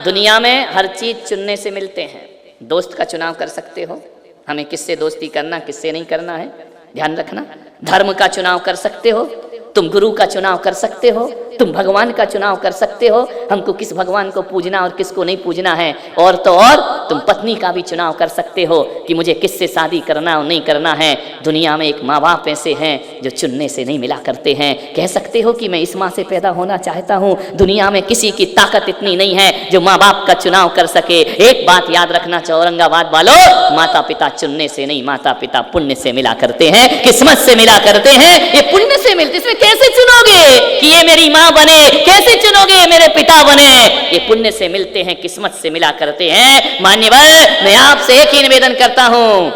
दुनिया में हर चीज चुनने से मिलते हैं। दोस्त का चुनाव कर सकते हो, हमें किससे दोस्ती करना किससे नहीं करना है ध्यान रखना। धर्म का चुनाव कर सकते हो, तुम गुरु का चुनाव कर सकते हो, तुम भगवान का चुनाव कर सकते हो, हमको किस भगवान को पूजना और किसको नहीं पूजना है। और तो और तुम पत्नी का भी चुनाव कर सकते हो कि मुझे किससे शादी करना और नहीं करना है। दुनिया में एक माँ बाप ऐसे हैं जो चुनने से नहीं मिला करते हैं। कह सकते हो कि मैं इस माँ से पैदा होना चाहता हूँ, दुनिया में किसी की ताकत इतनी नहीं है जो माँ बाप का चुनाव कर सके। एक बात याद रखना औरंगाबाद वालों, माता पिता चुनने से नहीं, माता पिता पुण्य से मिला करते हैं, किस्मत से मिला करते हैं। ये पुण्य से मिलते, इसमें कैसे चुनोगे कि ये मेरी माँ बने, कैसे चुनोगे मेरे पिता बने। ये पुण्य से मिलते हैं, किस्मत से मिला करते हैं। मान्यवर, मैं आपसे एक ही निवेदन करता हूं,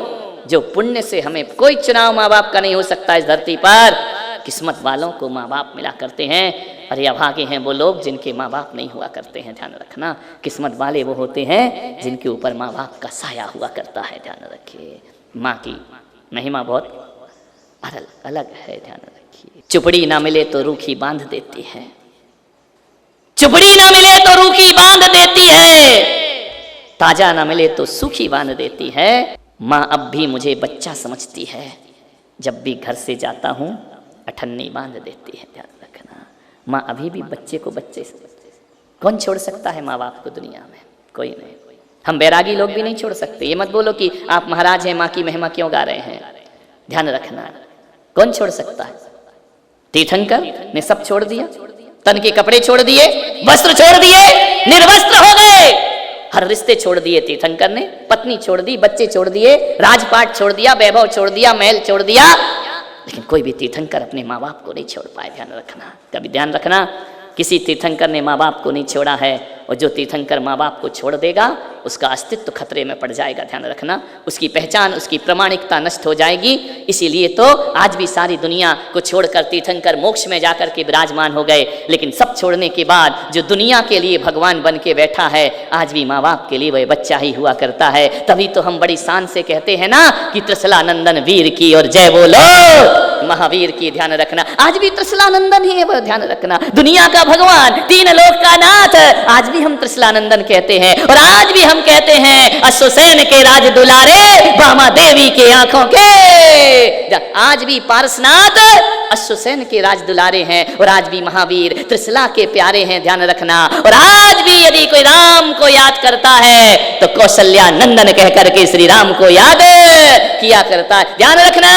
जो पुण्य से हमें कोई चुनाव माँ बाप का नहीं हो सकता इस धरती पर, किस्मत वालों को माँ बाप मिला करते हैं। अरे अभागे हैं वो लोग जिनके माँ बाप नहीं हुआ करते हैं, ध्यान रखना। किस्मत वाले वो होते हैं जिनके ऊपर माँ बाप का साया हुआ करता है, ध्यान रखिए। माँ की महिमा बहुत अलग है, ध्यान रखिए। चुपड़ी ना मिले तो रूखी बांध देती है, चुपड़ी ना मिले तो रूखी बांध देती है, ताजा ना मिले तो सूखी बांध देती है। माँ अब भी मुझे बच्चा समझती है, जब भी घर से जाता हूँ अठन्नी बांध देती है, ध्यान रखना। माँ अभी भी बच्चे को बच्चे समझती है। कौन छोड़ सकता है माँ बाप को दुनिया में? कोई नहीं। हम बैरागी लोग भी नहीं छोड़ सकते। ये मत बोलो कि आप महाराज हैं, माँ की महिमा क्यों गा रहे हैं, ध्यान रखना। कौन छोड़ सकता है? तीर्थंकर ने सब छोड़ दिया, तन के कपड़े छोड़ दिए, वस्त्र छोड़ दिए, निर्वस्त्र हो गए। हर रिश्ते छोड़ दिए तीर्थंकर ने, पत्नी छोड़ दी, बच्चे छोड़ दिए, राजपाट छोड़ दिया, वैभव छोड़ दिया, महल छोड़ दिया, लेकिन कोई भी तीर्थंकर अपने माँ बाप को नहीं छोड़ पाए, ध्यान रखना। कभी ध्यान रखना, किसी तीर्थंकर ने माँ बाप को नहीं छोड़ा है, और जो तीर्थंकर माँ बाप को छोड़ देगा उसका अस्तित्व खतरे में पड़ जाएगा, ध्यान रखना। उसकी पहचान, उसकी प्रामाणिकता नष्ट हो जाएगी। इसीलिए तो आज भी सारी दुनिया को छोड़कर तीर्थंकर मोक्ष में जाकर के विराजमान हो गए। लेकिन सब छोड़ने के बाद जो दुनिया के लिए भगवान बन के बैठा है, आज भी माँ बाप के लिए वह बच्चा ही हुआ करता है। तभी तो हम बड़ी शान से कहते हैं ना कि त्रिशलानंदन वीर की और जय बोलो महावीर की, ध्यान रखना। आज भी त्रिशलानंदन ही है वह, ध्यान रखना। दुनिया का भगवान, तीन लोक का नाथ, आज भी हम त्रिशलानंदन कहते हैं। और आज भी हम कहते हैं अश्वसेन के राज दुलारे, भामा देवी के आंखों के। आज भी पारसनाथ अश्वसेन के राज दुलारे हैं, और आज भी महावीर त्रिशला के प्यारे हैं, ध्यान रखना। और आज भी यदि कोई राम को याद करता है तो कौशल्या नंदन कहकर के श्री राम को याद किया करता है, ध्यान रखना।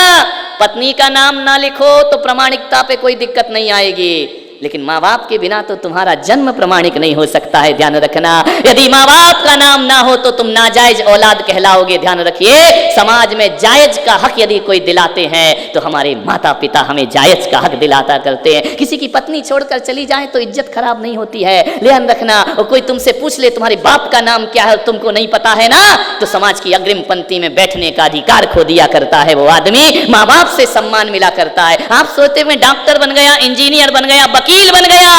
पत्नी का नाम ना लिखो तो प्रामाणिकता पे कोई दिक्कत नहीं आएगी, लेकिन माँ बाप के बिना तो तुम्हारा जन्म प्रमाणिक नहीं हो सकता है, ध्यान रखना। यदि माँ बाप का नाम ना हो तो तुम नाजायज औलाद कहलाओगे, ध्यान रखिए। समाज में जायज का हक यदि कोई दिलाते हैं तो हमारे माता पिता हमें जायज का हक दिलाता करते हैं। किसी की पत्नी छोड़कर चली जाए तो इज्जत खराब नहीं होती है, ध्यान रखना। और कोई तुमसे पूछ ले तुम्हारे बाप का नाम क्या है, तुमको नहीं पता है ना, तो समाज की अग्रिम पंक्ति में बैठने का अधिकार खो दिया करता है वो आदमी। माँ बाप से सम्मान मिला करता है। आप सोचते हुए डॉक्टर बन गया, इंजीनियर बन गया, वकील बन गया,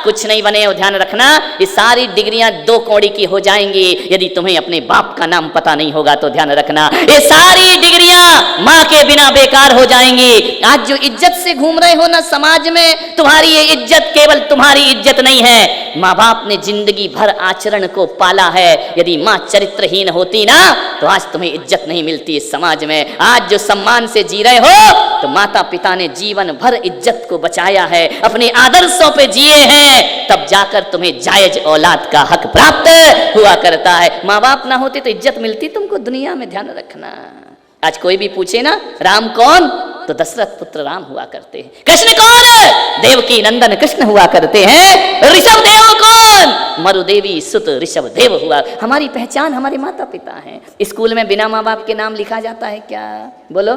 कुछ नहीं बने हो, ध्यान रखना। ये सारी डिग्रियां दो कौड़ी की हो जाएंगी यदि तुम्हें अपने बाप का नाम पता नहीं होगा तो, ध्यान रखना। ये सारी डिग्रियां माँ के बिना बेकार हो जाएंगी। आज जो इज्जत से घूम रहे हो ना समाज में, तुम्हारी ये इज्जत केवल तुम्हारी इज्जत नहीं है, माँ बाप ने जिंदगी भर आचरण को पाला है। यदि माँ चरित्रहीन होती ना तो आज तुम्हें इज्जत नहीं मिलती इस समाज में। आज जो सम्मान से जी रहे हो तो माता पिता ने जीवन भर इज्जत को बचाया है, अपने आदर्शों पे जिए हैं, तब जाकर तुम्हें जायज औलाद का हक प्राप्त हुआ करता है। माँ बाप ना होते तो इज्जत मिलती तुमको दुनिया में, ध्यान रखना। आज कोई भी पूछे ना राम कौन, तो दशरथ पुत्र राम हुआ करते हैं। कृष्ण कौन? देवकी नंदन कृष्ण हुआ करते हैं। ऋषभ देव कौन? मरुदेवी सुत ऋषभ देव हुआ। हमारी पहचान हमारे माता पिता हैं। स्कूल में बिना माँ बाप के नाम लिखा जाता है क्या? बोलो।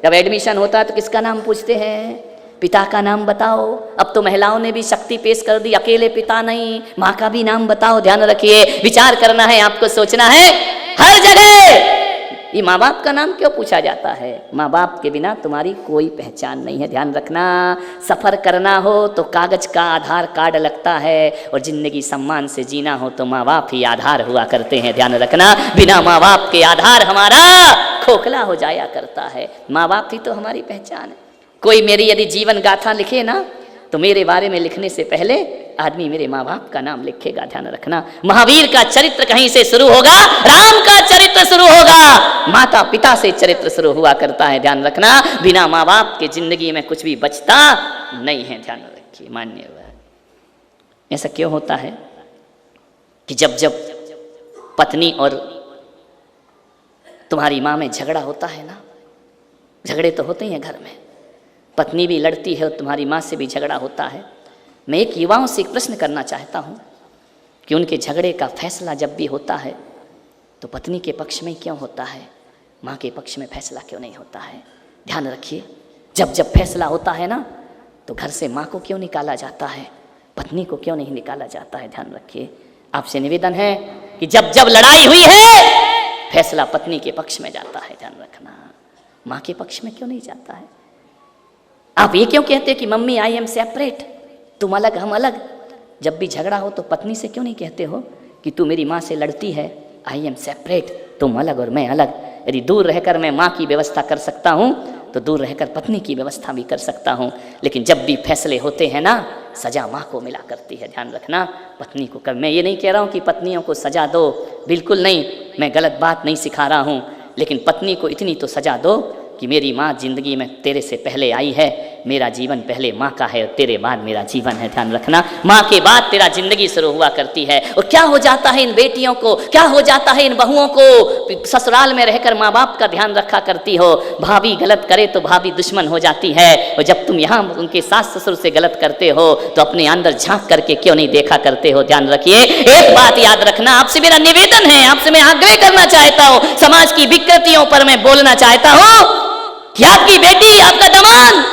जब एडमिशन होता है तो किसका नाम पूछते हैं? पिता का नाम बताओ। अब तो महिलाओं ने भी शक्ति पेश कर दी, अकेले पिता नहीं, माँ का भी नाम बताओ, ध्यान रखिए। विचार करना है, आपको सोचना है। हर जगह ये माँ बाप का नाम क्यों पूछा जाता है? माँ बाप के बिना तुम्हारी कोई पहचान नहीं है, ध्यान रखना। सफर करना हो तो कागज का आधार कार्ड लगता है, और जिंदगी सम्मान से जीना हो तो माँ बाप ही आधार हुआ करते हैं, ध्यान रखना। बिना माँ बाप के आधार हमारा खोखला हो जाया करता है। माँ बाप ही तो हमारी पहचान है। कोई मेरी यदि जीवन गाथा लिखे ना तो मेरे बारे में लिखने से पहले आदमी मेरे माँ बाप का नाम लिखेगा, ध्यान रखना। महावीर का चरित्र कहीं से शुरू होगा, राम का चरित्र शुरू होगा, माता पिता से चरित्र शुरू हुआ करता है, ध्यान रखना। बिना माँ बाप के जिंदगी में कुछ भी बचता नहीं है, ध्यान रखिए, मान्य हुआ। ऐसा क्यों होता है कि जब जब पत्नी और तुम्हारी माँ में झगड़ा होता है ना, झगड़े तो होते ही हैं घर में, पत्नी भी लड़ती है और तुम्हारी माँ से भी झगड़ा होता है। मैं एक युवाओं से एक प्रश्न करना चाहता हूँ कि उनके झगड़े का फैसला जब भी होता है तो पत्नी के पक्ष में क्यों होता है, माँ के पक्ष में फैसला क्यों नहीं होता है? ध्यान रखिए, जब जब फैसला होता है ना तो घर से माँ को क्यों निकाला जाता है, पत्नी को क्यों नहीं निकाला जाता है? ध्यान रखिए। आपसे निवेदन है कि जब जब लड़ाई हुई है फैसला पत्नी के पक्ष में जाता है, ध्यान रखना, माँ के पक्ष में क्यों नहीं जाता है? आप ये क्यों कहते हैं कि मम्मी आई एम सेपरेट, तुम अलग हम अलग? जब भी झगड़ा हो तो पत्नी से क्यों नहीं कहते हो कि तू मेरी माँ से लड़ती है, आई एम सेपरेट, तुम अलग और मैं अलग? यदि दूर रहकर मैं माँ की व्यवस्था कर सकता हूँ तो दूर रहकर पत्नी की व्यवस्था भी कर सकता हूँ। लेकिन जब भी फैसले होते हैं ना, सजा माँ को मिला करती है, ध्यान रखना, पत्नी को कर। मैं ये नहीं कह रहा हूँ कि पत्नियों को सजा दो, बिल्कुल नहीं, मैं गलत बात नहीं सिखा रहा हूँ, लेकिन पत्नी को इतनी तो सजा दो कि मेरी माँ जिंदगी में तेरे से पहले आई है, मेरा जीवन पहले माँ का है और तेरे बाद मेरा जीवन है, ध्यान रखना। माँ के बाद तेरा जिंदगी शुरू हुआ करती है। और क्या हो जाता है इन बेटियों को, क्या हो जाता है इन बहुओं को, ससुराल में रहकर माँ बाप का ध्यान रखा करती हो, भाभी गलत करे तो भाभी दुश्मन हो जाती है, और जब तुम यहाँ उनके सास ससुर से गलत करते हो तो अपने अंदर झांक करके क्यों नहीं देखा करते हो? ध्यान रखिए, एक बात याद रखना, आपसे मेरा निवेदन है, आपसे मैं आग्रह करना चाहता हूँ, समाज की विकृतियों पर मैं बोलना चाहता हूँ कि आपकी बेटी, आपका दमाद,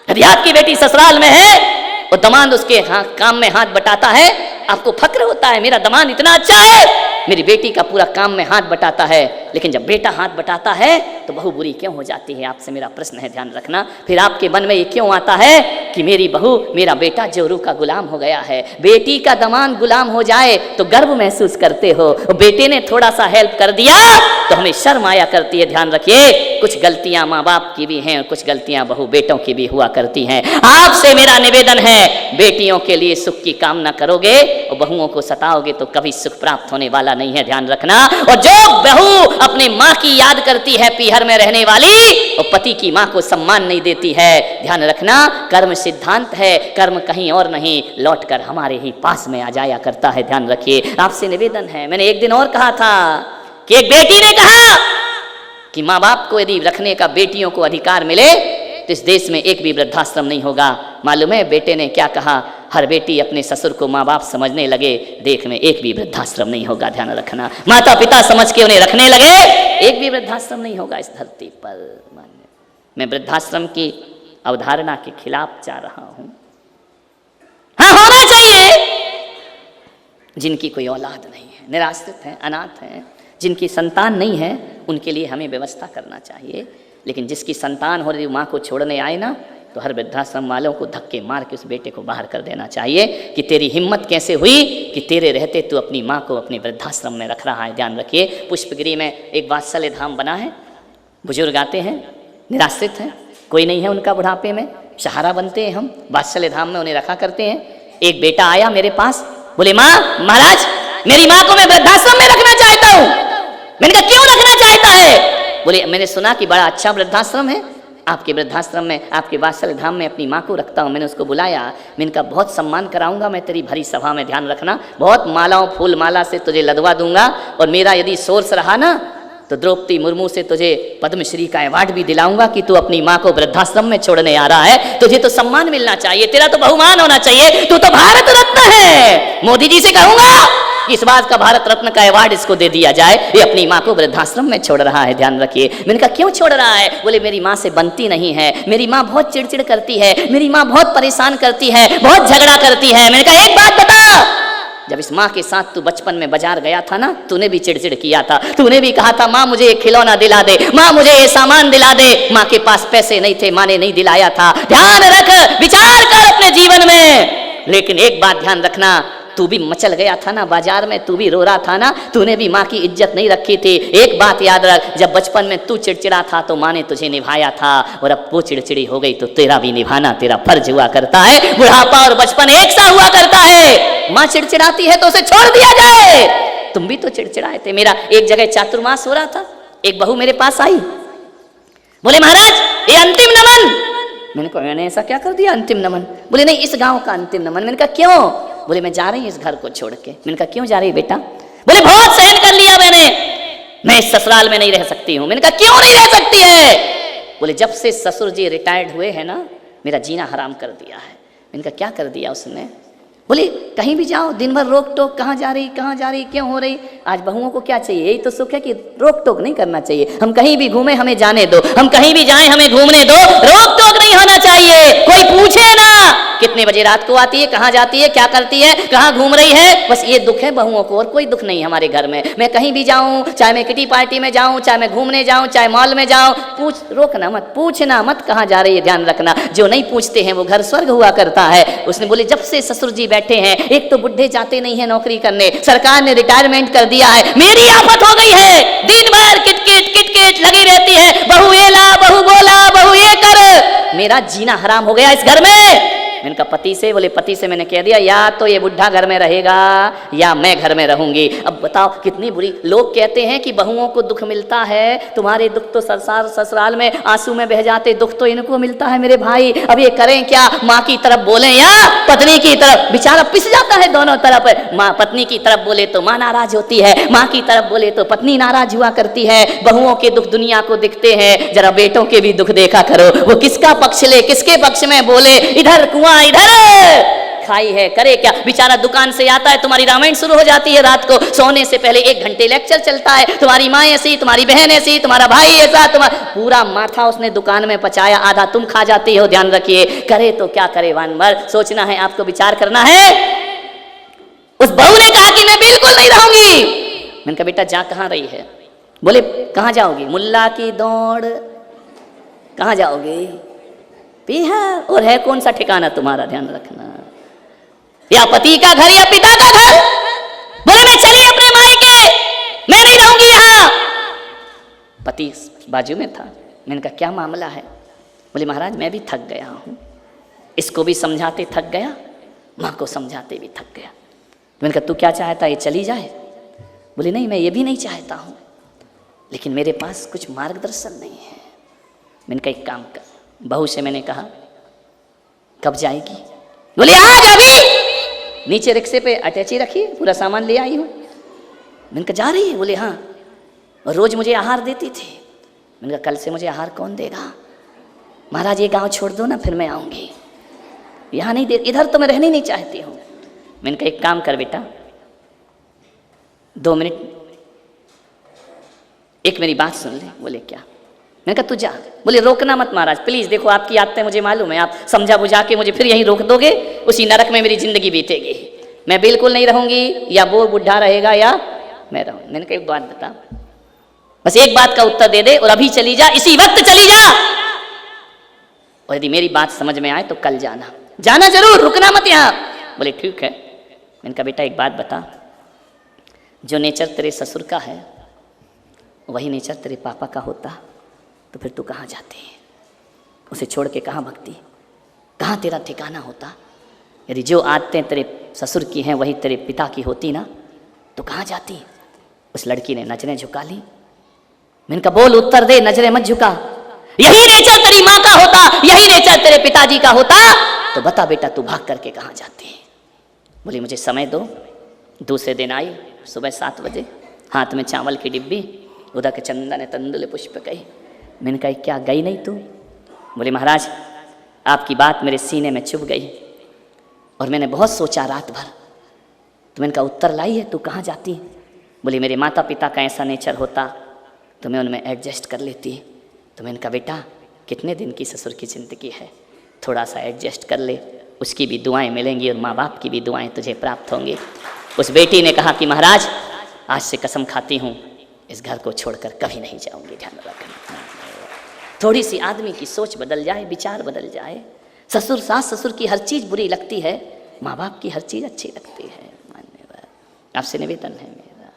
यदि आपकी बेटी ससुराल में है और दमाद उसके काम में हाथ बटाता है, आपको फक्र होता है, मेरा दमाद इतना अच्छा है, मेरी बेटी का पूरा काम में हाथ बटाता है। लेकिन जब बेटा हाथ बटाता है तो बहू बुरी क्यों हो जाती है? आपसे मेरा प्रश्न है, ध्यान रखना। फिर आपके मन में ये क्यों आता है कि मेरी बहू, मेरा बेटा जोरू का गुलाम हो गया है? बेटी का दमाद गुलाम हो जाए तो गर्व महसूस करते हो, बेटे ने थोड़ा सा हेल्प कर दिया तो हमें शर्म आया करती है। ध्यान रखिए, कुछ गलतियां माँ बाप की भी हैं और कुछ गलतियां बहू बेटों की भी हुआ करती हैं। आपसे मेरा निवेदन है, बेटियों के लिए सुख की कामना करोगे और बहुओं को सताओगे तो कभी सुख प्राप्त होने वाला नहीं है, ध्यान रखना। और जो बहू अपने माँ की याद करती है पीहर में रहने वाली, और पति की माँ को सम्मान नहीं देती है, ध्यान रखना, कर्म सिद्धांत है, कर्म कहीं और नहीं, लौट कर हमारे ही पास में आ जाया करता है, ध्यान रखिए। आपसे निवेदन है, मैंने एक दिन और कहा था कि एक बेटी ने कहा कि माँ बाप को यदि रखने का बेटियों को अधिकार मिले तो इस देश में एक भी वृद्धाश्रम नहीं होगा। मालूम है बेटे ने क्या कहा? हर बेटी अपने ससुर को माँ बाप समझने लगे, देख में एक भी वृद्धाश्रम नहीं होगा, ध्यान रखना। माता पिता समझ के उन्हें रखने लगे, एक भी वृद्धाश्रम नहीं होगा इस धरती पर। मैं वृद्धाश्रम की अवधारणा के खिलाफ जा रहा हूं। हाँ, होना चाहिए। जिनकी कोई औलाद नहीं है, निराश्रित हैं, अनाथ हैं, जिनकी संतान नहीं है, उनके लिए हमें व्यवस्था करना चाहिए। लेकिन जिसकी संतान हो रही माँ को छोड़ने आए ना, तो हर वृद्धाश्रम वालों को धक्के मार के उस बेटे को बाहर कर देना चाहिए कि तेरी हिम्मत कैसे हुई कि तेरे रहते तू अपनी माँ को अपने वृद्धाश्रम में रख रहा है। ध्यान रखिए, पुष्पगिरी में एक वात्सल्य धाम बना है, बुजुर्ग आते हैं, निराश्रित हैं, कोई नहीं है उनका बुढ़ापे में, सहारा बनते हैं हम, वात्सल्य धाम में उन्हें रखा करते हैं। एक बेटा आया मेरे पास, बोले माँ, महाराज मेरी माँ को मैं वृद्धाश्रम में रखना चाहता हूँ। मैंने कहा क्यों रखना चाहता है? बोले मैंने सुना कि बड़ा अच्छा वृद्धाश्रम है, आपके वृद्धाश्रम में, आपके वात्सल्य धाम में अपनी माँ को रखता हूँ। मैंने उसको बुलाया, मैंने कहा बहुत सम्मान कराऊंगा मैं तेरी भरी सभा में, ध्यान रखना, बहुत मालाओं फूल माला से तुझे लदवा दूंगा, और मेरा यदि सोर्स रहा ना तो द्रौपदी मुर्मू से तुझे पद्मश्री का अवार्ड भी दिलाऊंगा कि तू अपनी माँ को वृद्धाश्रम में छोड़ने आ रहा है। तुझे तो सम्मान मिलना चाहिए, तेरा तो बहुमान होना चाहिए, तू तो भारत रत्न है। मोदी जी से कहूंगा इस बात का भारत रत्न का अवार्ड इसको दे दिया जाए, ये अपनी माँ को वृद्धाश्रम में छोड़ रहा है, ध्यान रखिए। मैंने कहा क्यों छोड़ रहा है? बोले मेरी माँ से बनती नहीं है, मेरी माँ बहुत चिड़चिड़ करती है, मेरी माँ बहुत परेशान करती है, बहुत झगड़ा करती है। मैंने कहा एक बात बता, जब इस माँ के साथ तू बचपन में बाजार गया था ना, तूने भी चिड़चिड़ किया था, तूने भी कहा था माँ मुझे ये खिलौना दिला दे, माँ मुझे ये सामान दिला दे। माँ के पास पैसे नहीं थे, माँ ने नहीं दिलाया था। ध्यान रख, विचार कर अपने जीवन में। लेकिन एक बात ध्यान रखना, तू भी मचल गया था ना बाजार में, तू भी रो रहा था ना, तूने भी माँ की इज्जत नहीं रखी थी। एक बात याद रख, जब बचपन में तू चिड़चिड़ा था तो माँ ने तुझे निभाया था, और अब वो चिड़चिड़ी हो गई तो तेरा भी निभाना तेरा फर्ज हुआ करता है। बुढ़ापा और बचपन एक सा हुआ करता है। माँ चिड़चिड़ाती है तो उसे छोड़ दिया जाए। तुम भी तो चिड़चिड़ाए थे। मेरा एक जगह चातुर्मास हो रहा था, एक बहू मेरे पास आई, बोले महाराज ये अंतिम नमन। मैंने कहा मैंने ऐसा क्या कर दिया अंतिम नमन? बोले नहीं, इस गांव का अंतिम नमन। मैंने कहा क्यों? बोले मैं जा रही इस घर को छोड़ के। मैंने कहा क्यों जा रही बेटा? बोले बहुत सहन कर लिया मैंने, मैं इस ससुराल में नहीं रह सकती हूँ। मैंने कहा क्यों नहीं रह सकती है? बोले जब से ससुर जी रिटायर्ड हुए हैं ना, मेरा जीना हराम कर दिया है। मैंने कहा क्या कर दिया उसने? बोले कहीं भी जाओ दिन भर रोक टोक, कहाँ जा रही क्यों हो रही। आज बहुओं को क्या चाहिए? यही तो सुख है कि रोक टोक नहीं करना चाहिए। हम कहीं भी घूमे हमें जाने दो, हम कहीं भी जाएं हमें घूमने दो, रोक टोक नहीं होना चाहिए। कोई पूछे ना कितने बजे रात को आती है, कहाँ जाती है, क्या करती है, कहाँ घूम रही है। बस ये दुख है बहुओं को, और कोई दुख नहीं हमारे घर में। मैं कहीं भी जाऊँ, चाहे मैं किटी पार्टी में जाऊँ, चाहे मैं घूमने जाऊँ, चाहे मॉल में जाऊँ, रोकना मत, पूछना मत कहाँ जा रही है, ध्यान रखना। जो नहीं पूछते हैं वो घर स्वर्ग हुआ करता है। उसने बोले जब से ससुर जी बैठे हैं, एक तो बुढ़े जाते नहीं है नौकरी करने, सरकार ने रिटायरमेंट कर दिया है, मेरी आफत हो गई है। दिन भर किटकिट किटकिट लगी रहती है, बहू ये ला, बहू बोला, बहू ये कर। मेरा जीना हराम हो गया इस घर में। मैंने कहा पति से? बोले पति से मैंने कह दिया या तो ये बुढ़ा घर में रहेगा या मैं घर में रहूंगी। अब बताओ कितनी बुरी। लोग कहते हैं कि बहुओं को दुख मिलता है, तुम्हारे दुख तो ससुराल में आंसू में बह जाते, दुख तो इनको मिलता है मेरे भाई। अब ये करें क्या? माँ की तरफ बोले या पत्नी की तरफ? बेचारा पिस जाता है दोनों तरफ। माँ पत्नी की तरफ बोले तो माँ नाराज होती है, माँ की तरफ बोले तो पत्नी नाराज हुआ करती है। बहुओं के दुख दुनिया को दिखते हैं, जरा बेटों के भी दुख देखा करो। वो किसका पक्ष ले, किसके पक्ष में बोले। इधर कुआं इधर खाई है, करे क्या? बेचारा दुकान से आता है, तुम्हारी रामायण शुरू हो जाती है रात को, सोने से पहले 1 घंटे लेक्चर चलता है। तुम्हारी माँ ऐसी, तुम्हारी बहन ऐसी, तुम्हारा भाई ऐसा, तुम्हारा पूरा माथा उसने दुकान में पचाया, आधा तुम खा जाती हो। ध्यान रखिए, करे तो क्या करे वानवर, सोचना है आपको, विचार करना है। उस बहू ने कहा कि मैं बिल्कुल नहीं रहूंगी। मैंने कहा बेटा जा कहाँ रही है? बोले कहाँ जाओगी? मुल्ला की दौड़। कहाँ जाओगी? बिहार। और है कौन सा ठिकाना तुम्हारा? ध्यान रखना, या पति का घर या पिता का घर। बोले मैं चली अपने मायके, मैं नहीं रहूंगी यहाँ। पति बाजू में था। मैंने कहा क्या मामला है? बोले महाराज मैं भी थक गया हूँ, इसको भी समझाते थक गया, माँ को समझाते भी थक गया। मैंने कहा तू क्या चाहता है, ये चली जाए? बोले नहीं मैं ये भी नहीं चाहता हूँ, लेकिन मेरे पास कुछ मार्गदर्शन नहीं है। मैंने कहा एक काम कर। बहू से मैंने कहा कब जाएगी? बोले आज अभी। नीचे रिक्शे पे अटैची रखी, पूरा सामान ले आई हूँ। मैंने कहा जा रही है? बोले हाँ, और रोज मुझे आहार देती थी। मैंने कहा कल से मुझे आहार कौन देगा? महाराज ये गांव छोड़ दो ना, फिर मैं आऊँगी, यहाँ नहीं दे, इधर तो मैं रहनी नहीं चाहती हूँ। मैंने कहा एक काम कर बेटा, 2 मिनट एक मेरी बात सुन ले। बोले क्या? मैंने कहा तू जा। बोले रोकना मत महाराज प्लीज, देखो आपकी आदतें मुझे मालूम है, आप समझा बुझा के मुझे फिर यहीं रोक दोगे, उसी नरक में मेरी जिंदगी बीतेगी। मैं बिल्कुल नहीं रहूंगी, या वो बुढ़ा रहेगा या मैं रहूँ। मैंने कहा एक बात बता, बस एक बात का उत्तर दे दे और अभी चली जा, इसी वक्त चली जा। और यदि मेरी बात समझ में आए तो कल जाना, जाना जरूर, रुकना मत यहाँ। बोले ठीक है। मैंने कहा बेटा एक बात बता, जो नेचर तेरे ससुर का है वही नेचर तेरे पापा का होता तो फिर तू कहाँ जाती? उसे छोड़ के कहाँ भगती? कहाँ तेरा ठिकाना होता? यदि जो आदतें तेरे ससुर की हैं वही तेरे पिता की होती ना, तो कहाँ जाती? उस लड़की ने नजरें झुका ली। मैंने कहा बोल उत्तर दे, नजरें मत झुका। यही नेचर तेरी माँ का होता, यही नेचर तेरे पिताजी का होता, तो बता बेटा तू भाग करके कहाँ जाती? बोली मुझे समय दो। दूसरे दिन आई सुबह 7 बजे, हाथ में चावल की डिब्बी, उधर के चंदन तंदुल पुष्प गई। मैंने कहा क्या गई नहीं तू? बोले महाराज आपकी बात मेरे सीने में चुभ गई और मैंने बहुत सोचा रात भर, तो मैंने कहा उत्तर लाई है, तू कहाँ जाती? बोले मेरे माता पिता का ऐसा नेचर होता तो मैं उनमें एडजस्ट कर लेती। तो मैंने कहा बेटा कितने दिन की ससुर की ज़िंदगी है, थोड़ा सा एडजस्ट कर ले, उसकी भी दुआएं मिलेंगी और माँ बाप की भी दुआएं तुझे प्राप्त होंगी। उस बेटी ने कहा कि महाराज आज से कसम खाती हूँ इस घर को छोड़कर कभी नहीं जाऊंगी। ध्यान रखना, थोड़ी सी आदमी की सोच बदल जाए, विचार बदल जाए। ससुर सास ससुर की हर चीज़ बुरी लगती है, माँ बाप की हर चीज़ अच्छी लगती है। आपसे निवेदन है मेरा।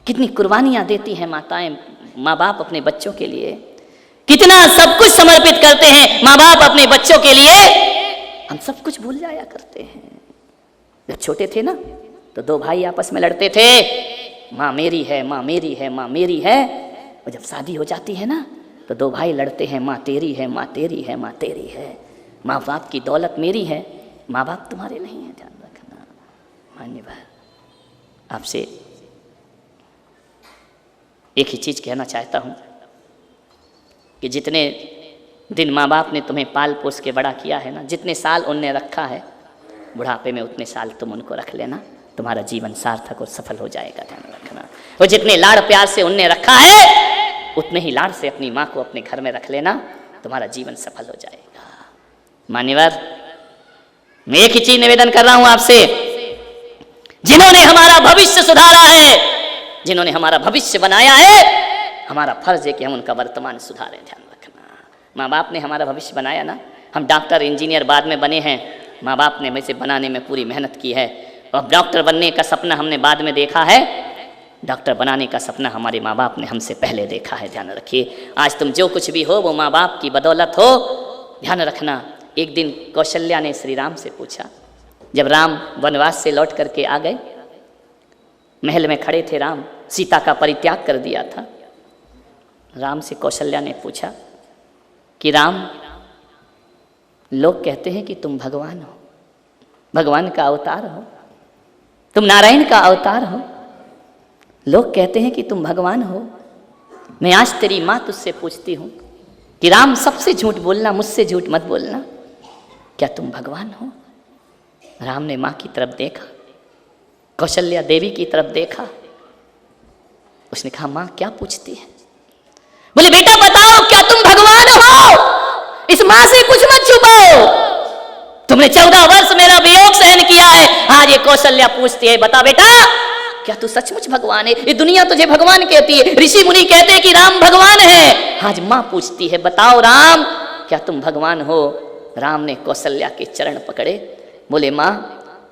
कितनी कुर्बानियां देती हैं माताएं, माँ बाप अपने बच्चों के लिए, कितना सब कुछ समर्पित करते हैं माँ बाप अपने बच्चों के लिए। हम सब कुछ भूल जाया करते हैं। जब छोटे थे ना तो दो भाई आपस में लड़ते थे, माँ मेरी है, माँ मेरी है, माँ मेरी है। और जब शादी हो जाती है ना तो दो भाई लड़ते हैं, माँ तेरी है, माँ तेरी है, माँ तेरी है। माँ बाप की दौलत मेरी है, माँ बाप तुम्हारे नहीं है, ध्यान रखना। मान्यवर, आपसे एक ही चीज कहना चाहता हूं कि जितने दिन माँ बाप ने तुम्हें पाल पोस के बड़ा किया है ना, जितने साल उनने रखा है, बुढ़ापे में उतने साल तुम उनको रख लेना, तुम्हारा जीवन सार्थक और सफल हो जाएगा, ध्यान रखना। और जितने लाड़ प्यार से उनने रखा है, उतने ही लाड़ से अपनी माँ को अपने घर में रख लेना, तुम्हारा जीवन सफल हो जाएगा। मान्यवर, मैं एक ही चीज निवेदन कर रहा हूं आपसे, जिन्होंने हमारा भविष्य सुधारा है, जिन्होंने हमारा भविष्य बनाया है, हमारा फर्ज है कि हम उनका वर्तमान सुधारें, ध्यान रखना। माँ बाप ने हमारा भविष्य बनाया ना, हम डॉक्टर इंजीनियर बाद में बने हैं, माँ बाप ने मुझे बनाने में पूरी मेहनत की है। और डॉक्टर बनने का सपना हमने बाद में देखा है, डॉक्टर बनाने का सपना हमारे माँ बाप ने हमसे पहले देखा है, ध्यान रखिए। आज तुम जो कुछ भी हो वो माँ बाप की बदौलत हो, ध्यान रखना। एक दिन कौशल्या ने श्री राम से पूछा, जब राम वनवास से लौट करके आ गए, महल में खड़े थे राम, सीता का परित्याग कर दिया था। राम से कौशल्या ने पूछा कि राम, लोग कहते हैं कि तुम भगवान हो, भगवान का अवतार हो, तुम नारायण का अवतार हो, लोग कहते हैं कि तुम भगवान हो। मैं आज तेरी माँ तुझसे पूछती हूँ कि राम, सबसे झूठ बोलना, मुझसे झूठ मत बोलना, क्या तुम भगवान हो? राम ने माँ की तरफ देखा, कौशल्या देवी की तरफ देखा, उसने कहा, माँ क्या पूछती है? बोले, बेटा बताओ, क्या तुम भगवान हो? इस माँ से कुछ मत छुपाओ, तुमने 14 वर्ष मेरा वियोग सहन किया है। आज ये कौशल्या पूछती है, बता बेटा, क्या तू सचमुच भगवान है? ये दुनिया तुझे भगवान कहती है, ऋषि मुनि कहते हैं कि राम भगवान है। आज माँ पूछती है, बताओ राम, क्या तुम भगवान हो? राम ने कौशल्या के चरण पकड़े, बोले, माँ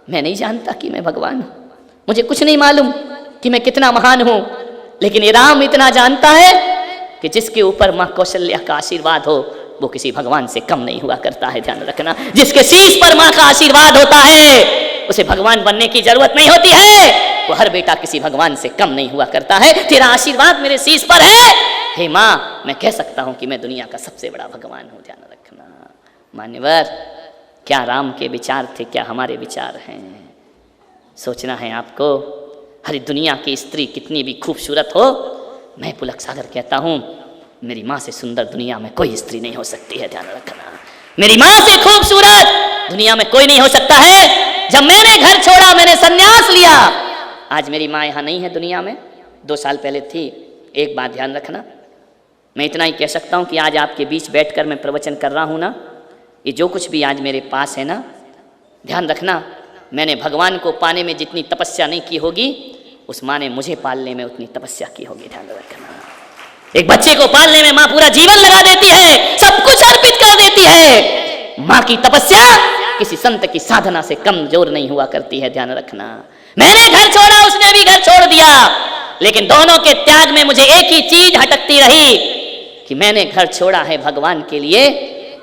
मैं नहीं जानता कि मैं भगवान हूँ, मुझे कुछ नहीं मालूम कि मैं कितना महान हूँ, लेकिन ये राम इतना जानता है कि जिसके ऊपर माँ कौशल्या का आशीर्वाद हो वो किसी भगवान से कम नहीं हुआ करता है, ध्यान रखना। जिसके शीश पर माँ का आशीर्वाद होता है उसे भगवान बनने की जरूरत नहीं होती है, वो हर बेटा किसी भगवान से कम नहीं हुआ करता है। तेरा आशीर्वाद मेरे शीश पर है, हे माँ, मैं कह सकता हूँ कि मैं दुनिया का सबसे बड़ा भगवान हूँ, ध्यान रखना। मान्यवर, क्या राम के विचार थे, क्या हमारे विचार हैं? सोचना है आपको। हरी दुनिया की स्त्री कितनी भी खूबसूरत हो, मैं पुलक सागर कहता हूँ, मेरी माँ से सुंदर दुनिया में कोई स्त्री नहीं हो सकती है, ध्यान रखना। मेरी माँ से खूबसूरत दुनिया में कोई नहीं हो सकता है। जब मैंने घर छोड़ा, मैंने संन्यास लिया, आज मेरी माँ यहाँ नहीं है दुनिया में, 2 साल पहले थी। एक बात ध्यान रखना, मैं इतना ही कह सकता हूँ कि आज आपके बीच बैठकर मैं प्रवचन कर रहा हूँ ना, ये जो कुछ भी आज मेरे पास है ना, ध्यान रखना, मैंने भगवान को पाने में जितनी तपस्या नहीं की होगी, उस माँ ने मुझे पालने में उतनी तपस्या की होगी, ध्यान रखना। एक बच्चे को पालने में माँ पूरा जीवन लगा देती है, सब कुछ अर्पित कर देती है। माँ की तपस्या किसी संत की साधना से कमजोर नहीं हुआ करती है, ध्यान रखना। मैंने घर छोड़ा, उसने भी घर छोड़ दिया, लेकिन दोनों के त्याग में मुझे एक ही चीज हटकती रही कि मैंने घर छोड़ा है भगवान के लिए,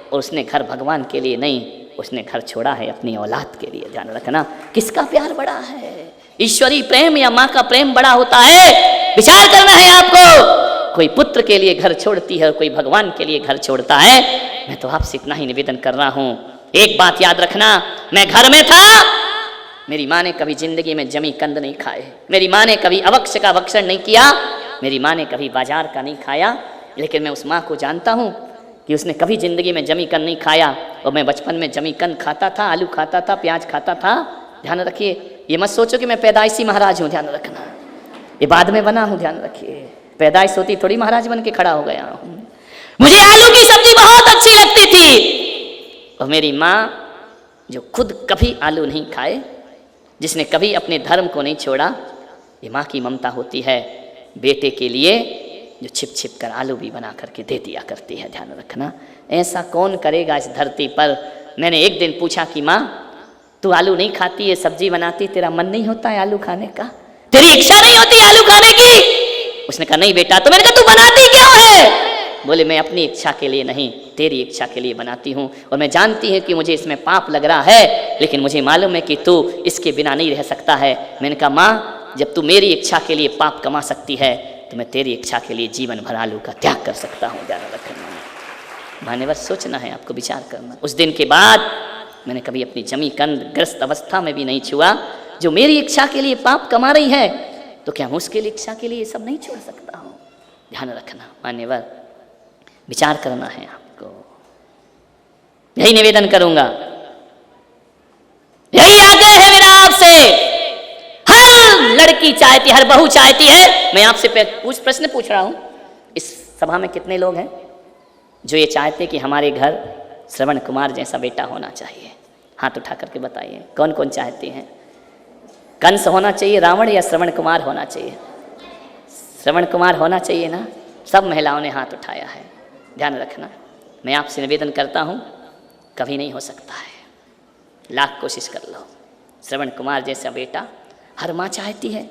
और उसने घर भगवान के लिए नहीं, उसने घर छोड़ा है अपनी औलाद के लिए, ध्यान रखना। किसका प्यार बड़ा है, ईश्वरी प्रेम या माँ का प्रेम बड़ा होता है? विचार करना है आपको। कोई पुत्र के लिए घर छोड़ती है और कोई भगवान के लिए घर छोड़ता है। मैं तो आपसे इतना ही निवेदन कर रहा हूँ, एक बात याद रखना, मैं घर में था, मेरी माँ ने कभी जिंदगी में जमी कंद नहीं खाए, मेरी माँ ने कभी अवक्ष का भक्षण नहीं किया, मेरी माँ ने कभी बाजार का नहीं खाया, लेकिन मैं उस माँ को जानता हूँ कि उसने कभी जिंदगी में जमी कंद नहीं खाया। और मैं बचपन में जमी कंद खाता था, आलू खाता था, प्याज खाता था, ध्यान रखिए। ये मत सोचो कि मैं पैदाइशी महाराज हूँ, ध्यान रखना, ये बाद में बना हूँ, ध्यान रखिए। पैदाइश होती थोड़ी महाराज बन के खड़ा हो गया हूँ। मुझे आलू की सब्जी बहुत अच्छी लगती थी, और मेरी माँ जो खुद कभी आलू नहीं खाए, जिसने कभी अपने धर्म को नहीं छोड़ा, ये माँ की ममता होती है। बेटे के लिए जो छिप छिप कर आलू भी बना करके दे दिया करती है, ध्यान रखना। ऐसा कौन करेगा इस धरती पर? मैंने एक दिन पूछा कि माँ तू आलू नहीं खाती है, सब्जी बनाती, तेरा मन नहीं होता है आलू खाने का, तेरी इच्छा नहीं होती आलू खाने की? उसने कहा नहीं बेटा। तो मैंने कहा तू बनाती क्यों है? बोले मैं अपनी इच्छा के लिए नहीं, तेरी इच्छा के लिए बनाती हूँ, और मैं जानती हूँ कि मुझे इसमें पाप लग रहा है, लेकिन मुझे मालूम है कि तू इसके बिना नहीं रह सकता है। मैंने कहा माँ, जब तू मेरी इच्छा के लिए पाप कमा सकती है तो मैं तेरी इच्छा के लिए जीवन भर आलू का त्याग कर सकता हूँ। ध्यान रखना, मान्यवर, सोचना है आपको, विचार करना। उस दिन के बाद मैंने कभी अपनी जमी कंद ग्रस्त अवस्था में भी नहीं छुआ। जो मेरी इच्छा के लिए पाप कमा रही है तो क्या मैं उसके लिए इच्छा के लिए ये सब नहीं छोड़ सकता हूँ? ध्यान रखना मान्यवर, विचार करना है आपको। यही निवेदन करूंगा, यही आग्रह है मेरा आपसे। हर लड़की चाहती, हर बहू चाहती है। मैं आपसे प्रश्न पूछ रहा हूं, इस सभा में कितने लोग हैं जो ये चाहते कि हमारे घर श्रवण कुमार जैसा बेटा होना चाहिए? हाथ उठा करके बताइए, कौन कौन चाहते हैं? कंस होना चाहिए रावण, या श्रवण कुमार होना चाहिए? श्रवण कुमार होना चाहिए ना? सब महिलाओं ने हाथ उठाया है। ध्यान रखना, मैं आपसे निवेदन करता हूँ, कभी नहीं हो सकता है, लाख कोशिश कर लो। श्रवण कुमार जैसा बेटा हर माँ चाहती है,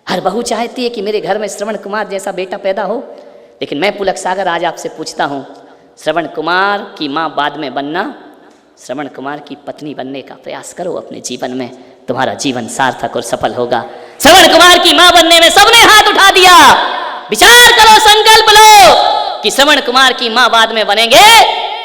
हर बहू चाहती है कि मेरे घर में श्रवण कुमार जैसा बेटा पैदा हो। लेकिन मैं पुलक सागर आज आपसे पूछता हूँ, श्रवण कुमार की माँ बाद में बनना, श्रवण कुमार की पत्नी बनने का प्रयास करो अपने जीवन में, तुम्हारा जीवन सार्थक और सफल होगा। श्रवण कुमार की माँ बनने में सबने हाथ उठा दिया। विचार करो, संकल्प लो कि श्रवण कुमार की माँ बाद में बनेंगे,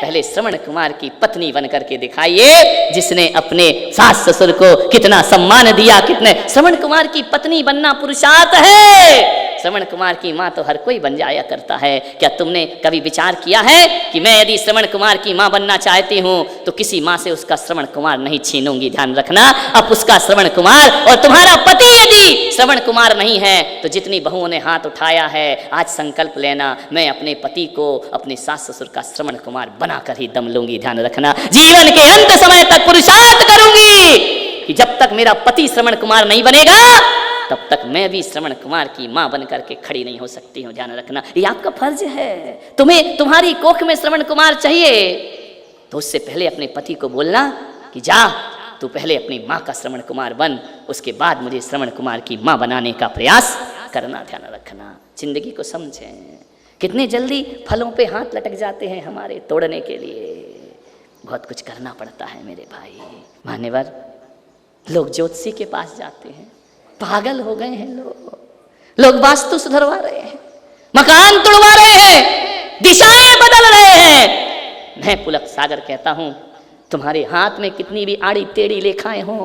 पहले श्रवण कुमार की पत्नी बन करके दिखाइए, जिसने अपने सास ससुर को कितना सम्मान दिया। कितने श्रवण कुमार की पत्नी बनना पुरुषार्थ है। श्रवण कुमार की माँ तो हर कोई बन जाया करता है। क्या तुमने कभी विचार किया है कि मैं यदि श्रवण कुमार की माँ बनना चाहती हूँ तो किसी माँ से उसका श्रवण कुमार नहीं छीनूंगी? ध्यान रखना, अब उसका श्रवण कुमार, और तुम्हारा पति यदि श्रवण कुमार नहीं है तो जितनी बहुओं ने हाथ उठाया है, आज संकल्प लेना, मैं अपने पति को अपने सास ससुर का श्रवण कुमार बनाकर ही दम लूंगी। ध्यान रखना, जीवन के अंत समय तक पुरुषार्थ करूंगी कि जब तक मेरा पति श्रवण कुमार नहीं बनेगा तब तक मैं भी श्रवण कुमार की मां बन करके खड़ी नहीं हो सकती हूँ। ध्यान रखना, ये आपका फर्ज है। तुम्हें तुम्हारी कोख में श्रवण कुमार चाहिए तो उससे पहले अपने पति को बोलना कि जा, तू पहले अपनी माँ का श्रवण कुमार बन, उसके बाद मुझे श्रवण कुमार की माँ बनाने का प्रयास करना। ध्यान रखना, जिंदगी को समझें। कितने जल्दी फलों पे हाथ लटक जाते हैं हमारे तोड़ने के लिए। बहुत कुछ करना पड़ता है मेरे भाई। मान्यवर, लोग ज्योतिषी के पास जाते हैं, पागल हो गए हैं लोग वास्तु सुधरवा रहे हैं, मकान तोड़वा रहे हैं, दिशाएं बदल रहे हैं। मैं पुलक सागर कहता हूं, तुम्हारे हाथ में कितनी भी आड़ी टेढ़ी रेखाएं हो,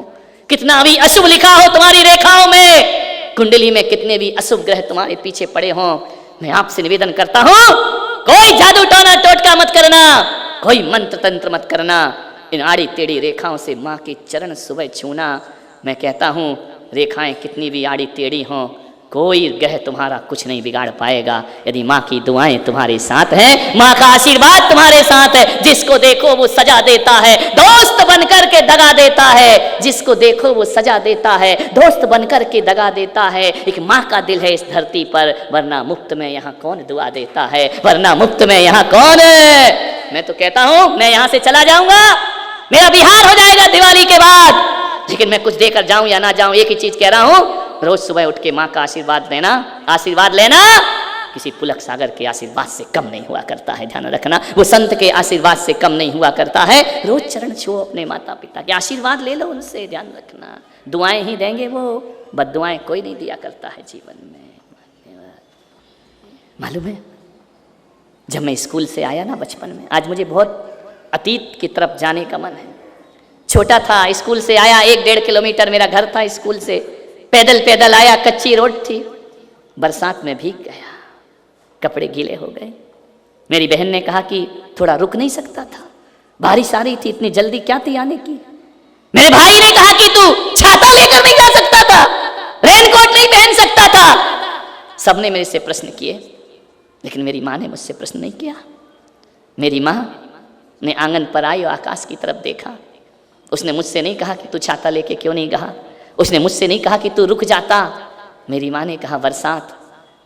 कितना भी अशुभ लिखा हो तुम्हारी रेखाओं में, कुंडली में कितने भी अशुभ ग्रह तुम्हारे पीछे पड़े हों, मैं आपसे निवेदन करता हूं, कोई जादू टोना टोटका मत करना, कोई मंत्र तंत्र मत करना। इन आड़ी टेढ़ी रेखाओं से माँ के चरण सुबह छूना। मैं कहता हूं, रेखाएं कितनी भी आड़ी टेढ़ी हों, कोई ग्रह तुम्हारा कुछ नहीं बिगाड़ पाएगा यदि माँ की दुआएं तुम्हारे साथ हैं, माँ का आशीर्वाद तुम्हारे साथ है। जिसको देखो वो सजा देता है, दोस्त बनकर के दगा देता है। जिसको देखो वो सजा देता है, दोस्त बनकर के दगा देता है। एक माँ का दिल है इस धरती पर, वरना मुफ्त में यहाँ कौन दुआ देता है, वरना मुफ्त में यहाँ कौन है। मैं तो कहता हूँ मैं यहाँ से चला जाऊंगा, मेरा बिहार हो जाएगा दिवाली के बाद, लेकिन मैं कुछ देकर जाऊं या ना जाऊं, एक ही चीज कह रहा हूं, रोज सुबह उठ के माँ का आशीर्वाद लेना। आशीर्वाद लेना किसी पुलक सागर के आशीर्वाद से कम नहीं हुआ करता है। ध्यान रखना, वो संत के आशीर्वाद से कम नहीं हुआ करता है। रोज चरण छुओ अपने माता पिता के, आशीर्वाद ले लो उनसे। ध्यान रखना, दुआएं ही देंगे वो, बद्दुआएं कोई नहीं दिया करता है जीवन में। मालूम है, जब मैं स्कूल से आया ना बचपन में, आज मुझे बहुत अतीत की तरफ जाने का मन है। छोटा था, स्कूल से आया, 1-1.5 किलोमीटर मेरा घर था स्कूल से, पैदल पैदल आया, कच्ची रोड थी, बरसात में भीग गया, कपड़े गीले हो गए। मेरी बहन ने कहा कि थोड़ा रुक नहीं सकता था, बारिश आ रही थी, इतनी जल्दी क्या थी आने की। मेरे भाई ने कहा कि तू छाता लेकर नहीं जा सकता था, रेनकोट नहीं पहन सकता था। सबने मेरे से प्रश्न किए, लेकिन मेरी माँ ने मुझसे प्रश्न नहीं किया। मेरी माँ ने आंगन पर आई और आकाश की तरफ देखा। उसने मुझसे नहीं कहा कि तू छाता लेके क्यों नहीं गया, उसने मुझसे नहीं कहा कि तू रुक जाता। मेरी माँ ने कहा, बरसात,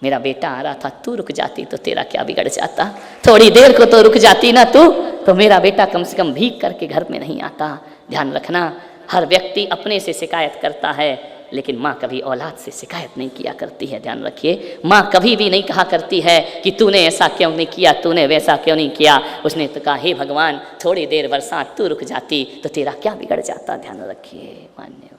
मेरा बेटा आ रहा था, तू रुक जाती तो तेरा क्या बिगड़ जाता, थोड़ी देर को तो रुक जाती ना तू, तो मेरा बेटा कम से कम भीग करके घर में नहीं आता। ध्यान रखना, हर व्यक्ति अपने से शिकायत करता है, लेकिन माँ कभी औलाद से शिकायत नहीं किया करती है। ध्यान रखिए, माँ कभी भी नहीं कहा करती है कि तूने ऐसा क्यों नहीं किया, तूने वैसा क्यों नहीं किया। उसने तो कहा, हे भगवान, थोड़ी देर बरसात तू रुक जाती तो तेरा क्या बिगड़ जाता। ध्यान रखिए मान्य।